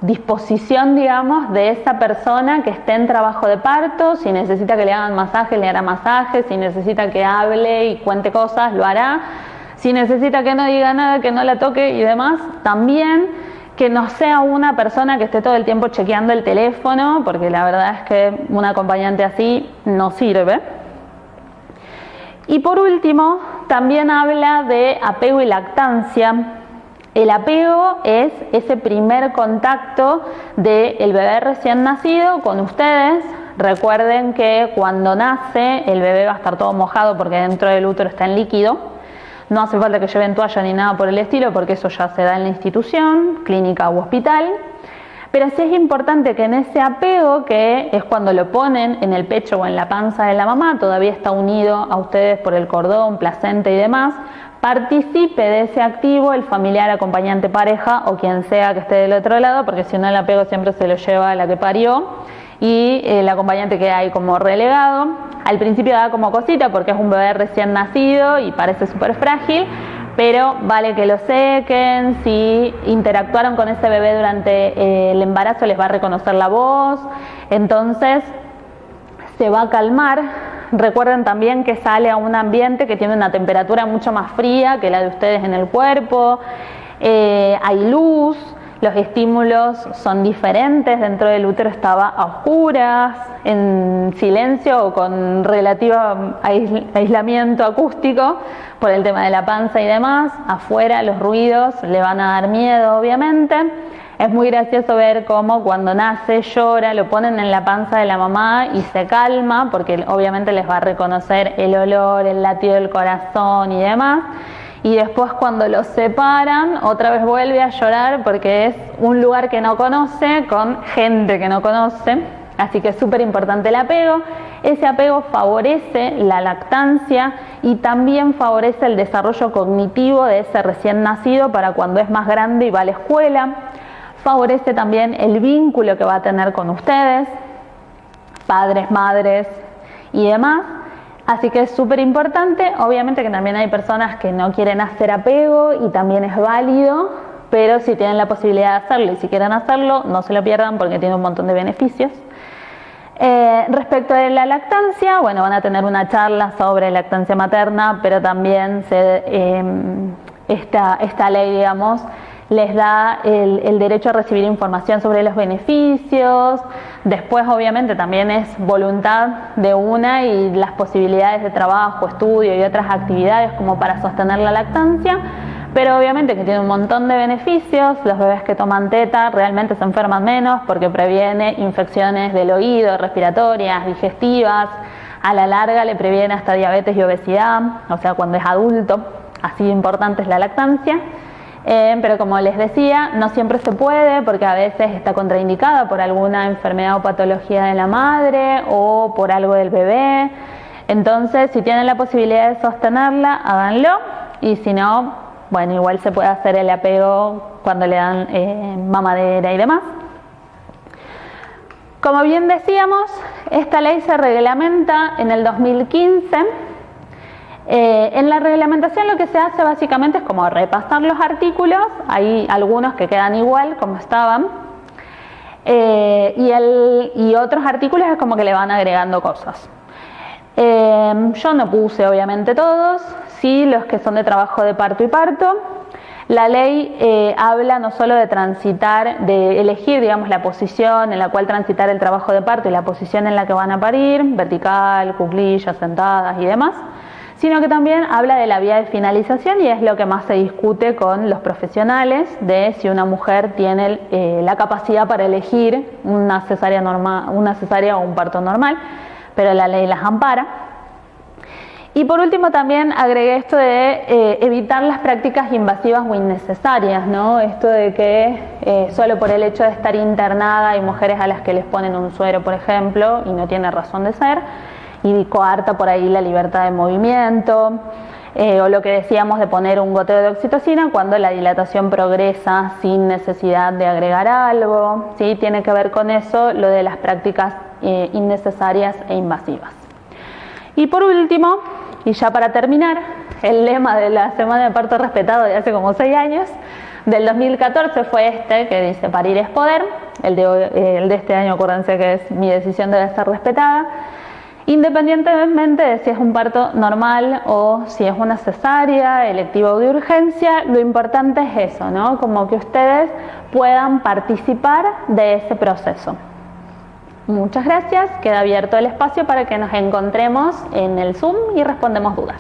disposición, digamos, de esa persona que esté en trabajo de parto. Si necesita que le hagan masaje, le hará masaje. Si necesita que hable y cuente cosas, lo hará. Si necesita que no diga nada, que no la toque y demás, también. Que no sea una persona que esté todo el tiempo chequeando el teléfono, porque la verdad es que un acompañante así no sirve. Y por último, también habla de apego y lactancia. El apego es ese primer contacto del bebé recién nacido con ustedes. Recuerden que cuando nace el bebé va a estar todo mojado porque dentro del útero está en líquido. No hace falta que lleven toalla ni nada por el estilo porque eso ya se da en la institución, clínica u hospital. Pero sí es importante que en ese apego, que es cuando lo ponen en el pecho o en la panza de la mamá, todavía está unido a ustedes por el cordón, placenta y demás, participe de ese activo el familiar, acompañante, pareja o quien sea que esté del otro lado, porque si no el apego siempre se lo lleva a la que parió y el acompañante queda ahí como relegado. Al principio da como cosita porque es un bebé recién nacido y parece súper frágil, pero vale que lo sequen. Si interactuaron con ese bebé durante el embarazo les va a reconocer la voz, entonces se va a calmar. Recuerden también que sale a un ambiente que tiene una temperatura mucho más fría que la de ustedes en el cuerpo, hay luz, los estímulos son diferentes, dentro del útero estaba a oscuras, en silencio o con relativo aislamiento acústico por el tema de la panza y demás. Afuera los ruidos le van a dar miedo, obviamente. Es muy gracioso ver cómo cuando nace llora, lo ponen en la panza de la mamá y se calma porque obviamente les va a reconocer el olor, el latido del corazón y demás. Y después cuando los separan otra vez vuelve a llorar porque es un lugar que no conoce con gente que no conoce, así que es súper importante el apego. Ese apego favorece la lactancia y también favorece el desarrollo cognitivo de ese recién nacido para cuando es más grande y va a la escuela. Favorece también el vínculo que va a tener con ustedes, padres, madres y demás. Así que es súper importante. Obviamente que también hay personas que no quieren hacer apego y también es válido, pero si tienen la posibilidad de hacerlo y si quieren hacerlo, no se lo pierdan porque tiene un montón de beneficios. Respecto de la lactancia, bueno, van a tener una charla sobre lactancia materna, pero también esta ley, digamos, les da el derecho a recibir información sobre los beneficios. Después obviamente también es voluntad de una y las posibilidades de trabajo, estudio y otras actividades como para sostener la lactancia, pero obviamente que tiene un montón de beneficios. Los bebés que toman teta realmente se enferman menos porque previene infecciones del oído, respiratorias, digestivas, a la larga le previene hasta diabetes y obesidad, o sea cuando es adulto, así de importante es la lactancia. Pero como les decía, no siempre se puede porque a veces está contraindicada por alguna enfermedad o patología de la madre o por algo del bebé. Entonces, si tienen la posibilidad de sostenerla, háganlo, y si no, bueno, igual se puede hacer el apego cuando le dan mamadera y demás. Como bien decíamos, esta ley se reglamenta en el 2015. En la reglamentación lo que se hace básicamente es como repasar los artículos, hay algunos que quedan igual como estaban, y otros artículos es como que le van agregando cosas. Yo no puse obviamente todos, sí los que son de trabajo de parto y parto. La ley habla no solo de transitar, de elegir, digamos, la posición en la cual transitar el trabajo de parto y la posición en la que van a parir, vertical, cuclillas, sentadas y demás, sino que también habla de la vía de finalización y es lo que más se discute con los profesionales, de si una mujer tiene la capacidad para elegir una cesárea o un parto normal, pero la ley las ampara. Y por último también agregué esto de evitar las prácticas invasivas o innecesarias, ¿no? Esto de que solo por el hecho de estar internada hay mujeres a las que les ponen un suero, por ejemplo, y no tiene razón de ser, y coarta por ahí la libertad de movimiento, o lo que decíamos de poner un goteo de oxitocina cuando la dilatación progresa sin necesidad de agregar algo, ¿sí? Tiene que ver con eso lo de las prácticas innecesarias e invasivas. Y por último, y ya para terminar, el lema de la Semana de Parto Respetado de hace como 6 años, del 2014 fue este, que dice parir es poder. El de este año, acuérdense que es mi decisión debe ser respetada. Independientemente de si es un parto normal o si es una cesárea, electiva o de urgencia, lo importante es eso, ¿no? Como que ustedes puedan participar de ese proceso. Muchas gracias, queda abierto el espacio para que nos encontremos en el Zoom y respondemos dudas.